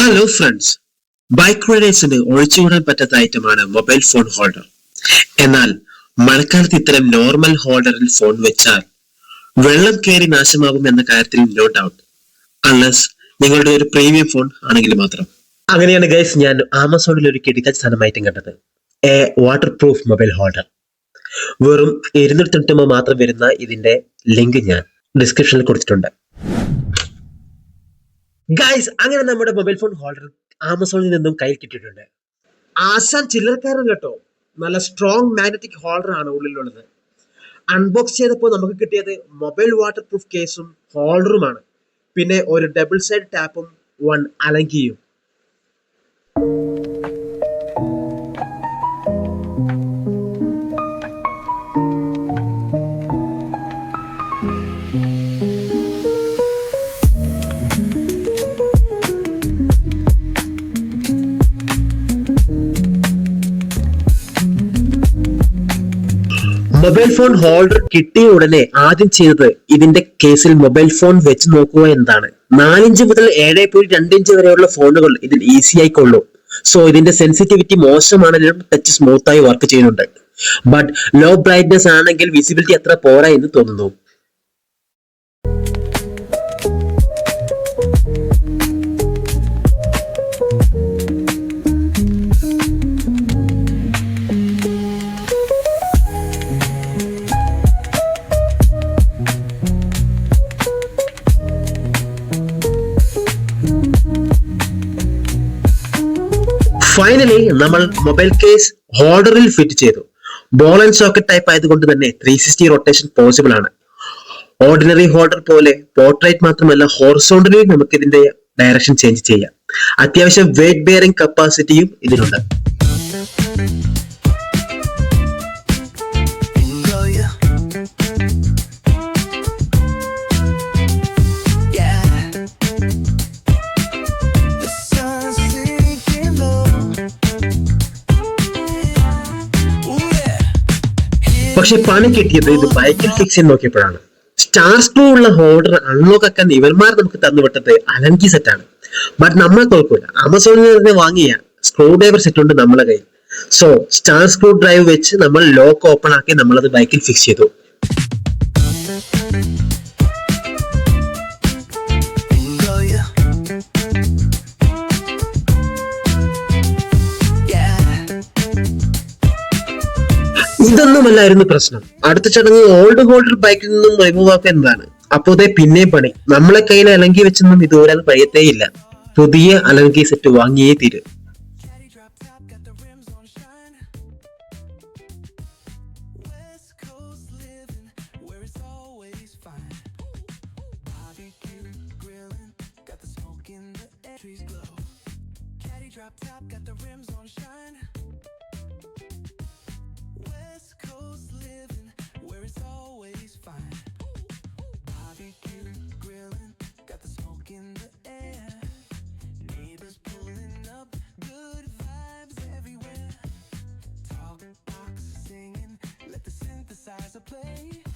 Hello friends, bike റൈഡേഴ്സിന് ഒഴിച്ചുകൂടാൻ പറ്റാത്ത ഐറ്റമാണ് മൊബൈൽ ഫോൺ ഹോൾഡർ. എന്നാൽ മഴക്കാലത്ത് ഇത്തരം നോർമൽ ഹോൾഡറിൽ ഫോൺ വെച്ചാൽ വെള്ളം കയറി നാശമാകും എന്ന കാര്യത്തിൽ നോ ഡൗട്ട്, അൺലെസ് നിങ്ങളുടെ ഒരു പ്രീമിയം ഫോൺ ആണെങ്കിൽ മാത്രം. അങ്ങനെയാണ് ഗൈസ് ഞാൻ ആമസോണിൽ ഒരു കിടക്കാച്ച സാധനമായിട്ടും കണ്ടത്, A water proof mobile holder. വെറും 290 മാത്രം വരുന്ന ഇതിന്റെ ലിങ്ക് ഞാൻ ഡിസ്ക്രിപ്ഷനിൽ കൊടുത്തിട്ടുണ്ട്. ഗൈസ്, അങ്ങനെ നമ്മുടെ മൊബൈൽ ഫോൺ ഹോൾഡർ ആമസോണിൽ നിന്നും കയ്യിൽ കിട്ടിയിട്ടുണ്ട്. ആശാൻ ചില്ലറക്കാരൻ കേട്ടോ, നല്ല സ്ട്രോങ് മാഗ്നറ്റിക് ഹോൾഡർ ആണ് ഉള്ളിലുള്ളത്. അൺബോക്സ് ചെയ്തപ്പോൾ നമുക്ക് കിട്ടിയത് മൊബൈൽ വാട്ടർ പ്രൂഫ് കേസും ഹോൾഡറുമാണ്, പിന്നെ ഒരു ഡബിൾ സൈഡ് ടാപ്പും 1 അലങ്കിയും. മൊബൈൽ ഫോൺ ഹോൾഡർ കിട്ടിയ ഉടനെ ആദ്യം ചെയ്തത് ഇതിന്റെ കേസിൽ മൊബൈൽ ഫോൺ വെച്ച് നോക്കുക എന്നതാണ്. 4 ഇഞ്ച് മുതൽ 7.2 ഇഞ്ച് വരെയുള്ള ഫോണുകൾ ഇതിൽ ഈസി ആയിക്കൊള്ളും. സോ ഇതിന്റെ സെൻസിറ്റിവിറ്റി മോശമാണെങ്കിലും ടച്ച് സ്മൂത്ത് ആയി വർക്ക് ചെയ്യുന്നുണ്ട്. ബട്ട് ലോ ബ്രൈറ്റ്നസ് ആണെങ്കിൽ വിസിബിലിറ്റി അത്ര പോരാ എന്ന് തോന്നുന്നു. ഫൈനലി നമ്മൾ മൊബൈൽ കേസ് ഹോൾഡറിൽ ഫിറ്റ് ചെയ്തു. ബോൾ ആൻഡ് സോക്കറ്റ് ടൈപ്പ് ആയതുകൊണ്ട് തന്നെ 360 റൊട്ടേഷൻ പോസിബിൾ ആണ്. ഓർഡിനറി ഹോൾഡർ പോലെ പോർട്രേറ്റ് മാത്രമല്ല, ഹോറിസോണ്ടലി നമുക്ക് ഇതിന്റെ ഡയറക്ഷൻ ചേഞ്ച് ചെയ്യാം. അത്യാവശ്യം വെയിറ്റ് ബെയറിംഗ് കപ്പാസിറ്റിയും ഇതിനുണ്ട്. പക്ഷെ പണി കിട്ടിയത് ഇത് ബൈക്കിൽ ഫിക്സ് ചെയ്ത് നോക്കിയപ്പോഴാണ്. സ്റ്റാർ സ്ക്രൂ ഉള്ള ഹോൾഡർ അൺലോക്ക് ആക്കാൻ ഇവന്മാർ നമുക്ക് തന്നുവിട്ടത് അലങ്കി സെറ്റാണ്. ബട്ട് നമ്മൾ കുഴപ്പമില്ല, ആമസോണിൽ നിന്ന് വാങ്ങിയ സ്ക്രൂ ഡ്രൈവർ സെറ്റ് ഉണ്ട് നമ്മളെ കയ്യിൽ. സോ സ്റ്റാർ സ്ക്രൂ ഡ്രൈവ് വെച്ച് നമ്മൾ ലോക്ക് ഓപ്പൺ ആക്കി നമ്മളത് ബൈക്കിൽ ഫിക്സ് ചെയ്തു. ഇതൊന്നുമല്ലായിരുന്നു പ്രശ്നം. അടുത്ത ചടങ്ങ് ഓൾഡ് ഹോൾഡർ ബൈക്കിൽ നിന്നും റിമൂവ് ആക്കുക എന്നതാണ്. അപ്പോഴത്തെ പിന്നെയും പണി. നമ്മളെ കയ്യിൽ അലങ്കി വെച്ചൊന്നും ഇത് ഊരാൻ കഴിയത്തേയില്ല. പുതിയ അലങ്കി സെറ്റ് വാങ്ങിയേ തീരും. Play